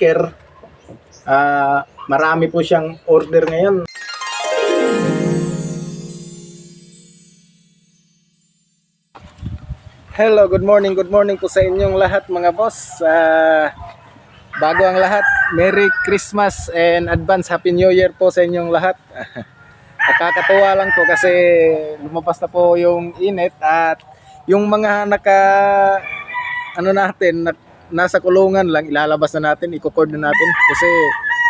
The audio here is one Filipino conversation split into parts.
maker. Marami po siyang order ngayon. Hello, good morning po sa inyong lahat mga boss. Bago ang lahat, Merry Christmas and advance Happy New Year po sa inyong lahat. Nakakatuwa lang po kasi lumabas na po yung init at yung mga nasa kulungan lang, ilalabas na natin, i-record na natin kasi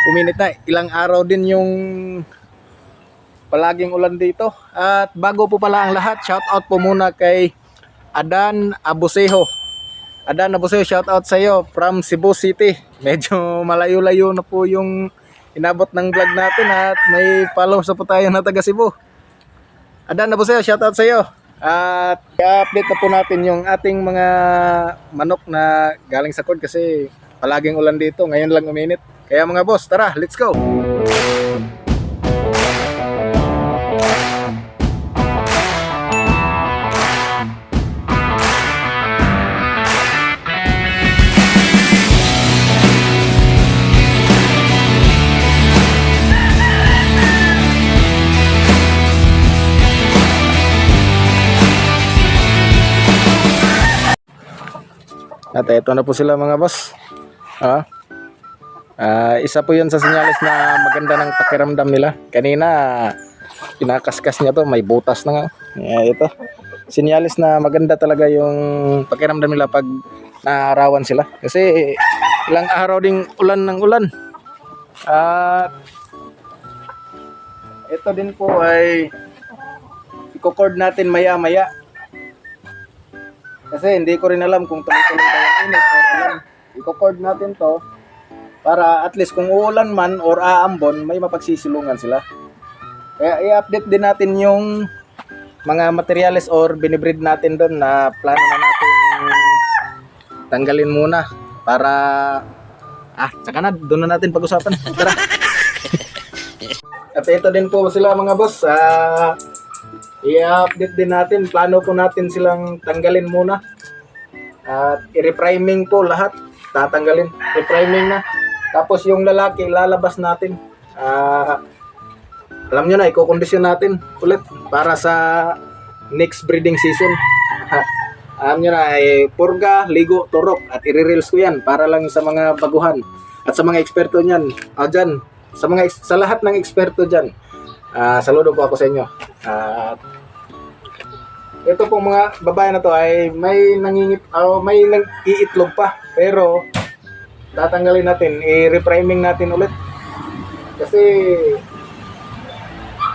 uminit na. Ilang araw din yung palaging ulan dito. At bago po pala ang lahat, shout out po muna kay Adan Abusejo. Adan Abusejo, shout out sa iyo from Cebu City. Medyo malayo-layo na po yung inabot ng vlog natin at may follow sa po tayo na taga Cebu. Adan Abusejo, shout out sa iyo. At i-update na po natin yung ating mga manok na galing sa cord kasi palaging ulan dito. Ngayon lang uminit. Kaya mga boss, tara, let's go! At ito na po sila mga boss. Isa po yun sa sinyalis na maganda ng pakiramdam nila. Kanina pinakaskas niya to, may butas na nga. Ito sinyalis na maganda talaga yung pakiramdam nila pag naarawan sila. Kasi ilang araw ding ulan ng ulan. At ito din po ay i-record natin maya maya. Kasi hindi ko rin alam kung tuloy-tuloy ba yung init or ulan. I-record natin to para at least kung uulan man or aambon, may mapagsisilungan sila. Kaya i-update din natin yung mga materials or binibreed natin doon na plano na natin tanggalin muna para tsaka na, doon na natin pag-usapan. Tara. At ito din po sila mga boss. I-update din natin, plano po natin silang tanggalin muna at i-repriming po lahat, tatanggalin, repriming na. Tapos yung lalaki lalabas natin, alam nyo na, i-kondisyon natin ulit para sa next breeding season. Alam nyo na, purga, ligo, turok at i-reels ko yan para lang sa mga baguhan at sa mga eksperto nyan, dyan, sa lahat ng eksperto dyan. Saludo po ako sa inyo. Ito pong mga babae na to ay may nang-iitlog pa, pero tatanggalin natin, i-repriming natin ulit kasi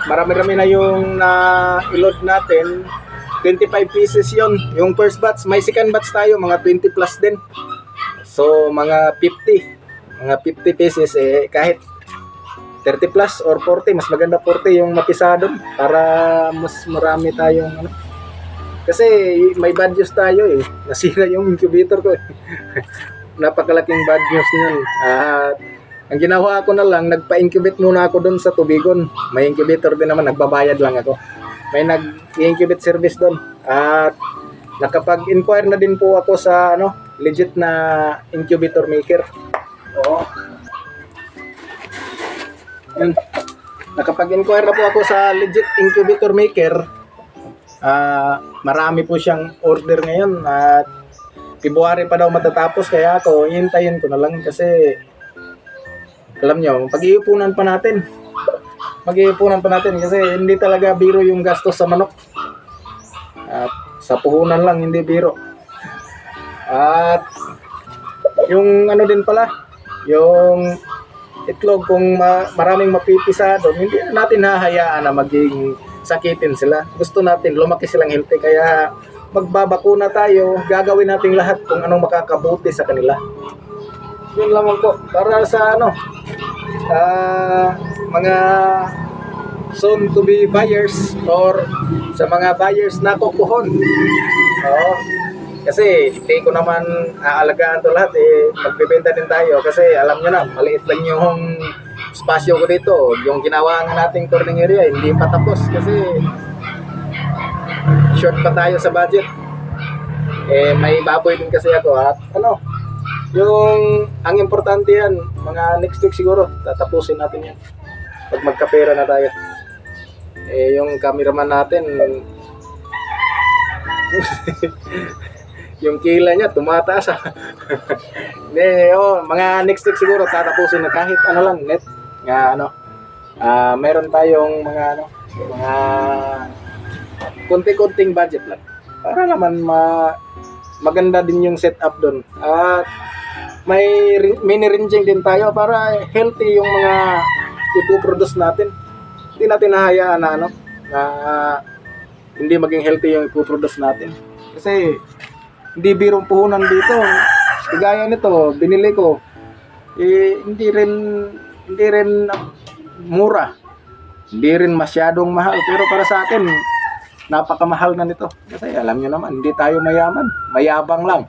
marami-rami na yung na-load natin. 25 pieces yon yung first batch. May second batch tayo, mga 20 plus din, so mga 50 pieces. Kahit 30 plus or 40, mas maganda 40 yung mapisa doon para mas marami tayong kasi may bad news tayo nasira yung incubator ko napakalaking bad news niyan. Ang ginawa ko na lang, nagpa-incubate muna ako doon sa Tubigon. May incubator din naman, nagbabayad lang ako, may nag-incubate service doon at nakapag-inquire na din po ako sa legit na incubator maker. Yan. Nakapag-inquire na po ako sa legit incubator maker. Marami po siyang order ngayon at February pa daw matatapos, kaya ako hintayin ko na lang kasi alam nyo, mag-iipunan pa natin kasi hindi talaga biro yung gastos sa manok at sa puhunan lang, hindi biro. At yung din pala, yung itlog, kung maraming mapipisa doon, hindi natin hahayaan na maging sakitin sila. Gusto natin lumaki silang healthy, kaya magbabakuna tayo, gagawin natin lahat kung anong makakabuti sa kanila. Yun lamang po para sa mga soon to be buyers or sa mga buyers na kukuhon. Kasi hindi ko naman aalagaan to lahat, magbebenta din tayo kasi alam nyo na, maliit lang yung spasyo ko dito. Yung ginawa nga nating turning area hindi pa tapos kasi short pa tayo sa budget. May baboy din kasi ako at ang importante yan, mga next week siguro, tatapusin natin yan. Pag magkapera na tayo. Yung cameraman natin, yung kila niya, tumataas. Mga next week siguro, tatapusin na kahit ano lang, net. Nga meron tayong mga konti-konting budget lang. Para naman maganda din yung setup doon. At may mini-ranging din tayo para healthy yung mga ipoproduce natin. Hindi natin nahayaan na hindi maging healthy yung ipoproduce natin. Kasi hindi birong puhunan dito. Kagaya nito, binili ko. Hindi rin mura. Hindi rin masyadong mahal. Pero para sa akin, napakamahal na nito. Kasi alam nyo naman, hindi tayo mayaman. Mayabang lang.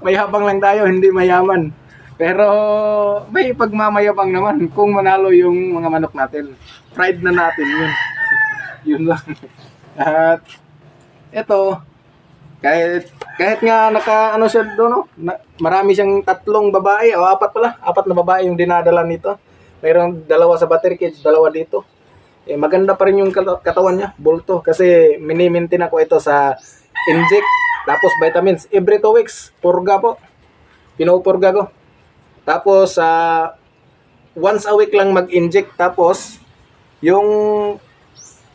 Mayabang lang tayo, hindi mayaman. Pero may pagmamayabang naman kung manalo yung mga manok natin. Pride na natin yun. Yun lang. At ito, kahit nga siya doon, marami siyang 3 babae, o 4 pala, 4 na babae yung dinadala nito. Mayroong 2 sa battery cage, 2 dito. Maganda pa rin yung katawan niya, bulto. Kasi mini-maintain ako ito sa inject, tapos vitamins. Every 2 weeks, purga po. Pinupurga ko. Tapos, once a week lang mag-inject. Tapos, yung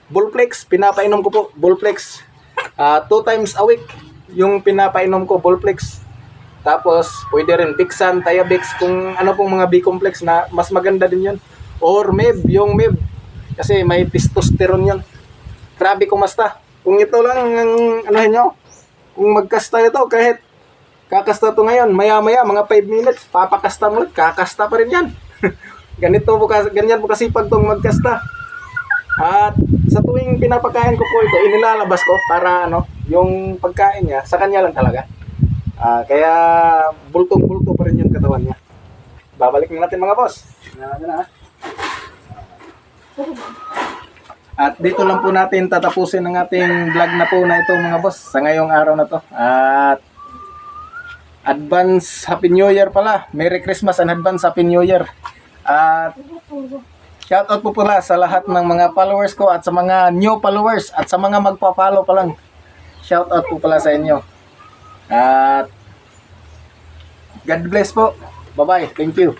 Bullflex, pinapainom ko po, Bullflex. 2 times a week yung pinapainom ko, Bullflex. Tapos, pwede rin Bixan, Tiabix, kung ano pong mga B-complex na mas maganda din yun. Or MEB, yung MEB. Kasi may testosterone yun. Grabe kumasta. Kung ito lang ang anuhin nyo, kung magkasta ito, kahit kakasta to ngayon, maya-maya, mga 5 minutes, papakasta mo ulit, kakasta pa rin yan. Ganyan po kasipag tong magkasta. At sa tuwing pinapakain ko po ito, inilalabas ko para yung pagkain niya, sa kanya lang talaga. Kaya bultong-bulto pa rin yung katawan niya. Babalik na natin mga boss. At dito lang po natin tatapusin ang ating vlog na po na ito mga boss sa ngayong araw na to. At advance Happy New Year pala. Merry Christmas and advance Happy New Year. At shoutout po pala sa lahat ng mga followers ko at sa mga new followers at sa mga magpa-follow pa lang. Shoutout po pala sa inyo. At God bless po. Bye-bye. Thank you.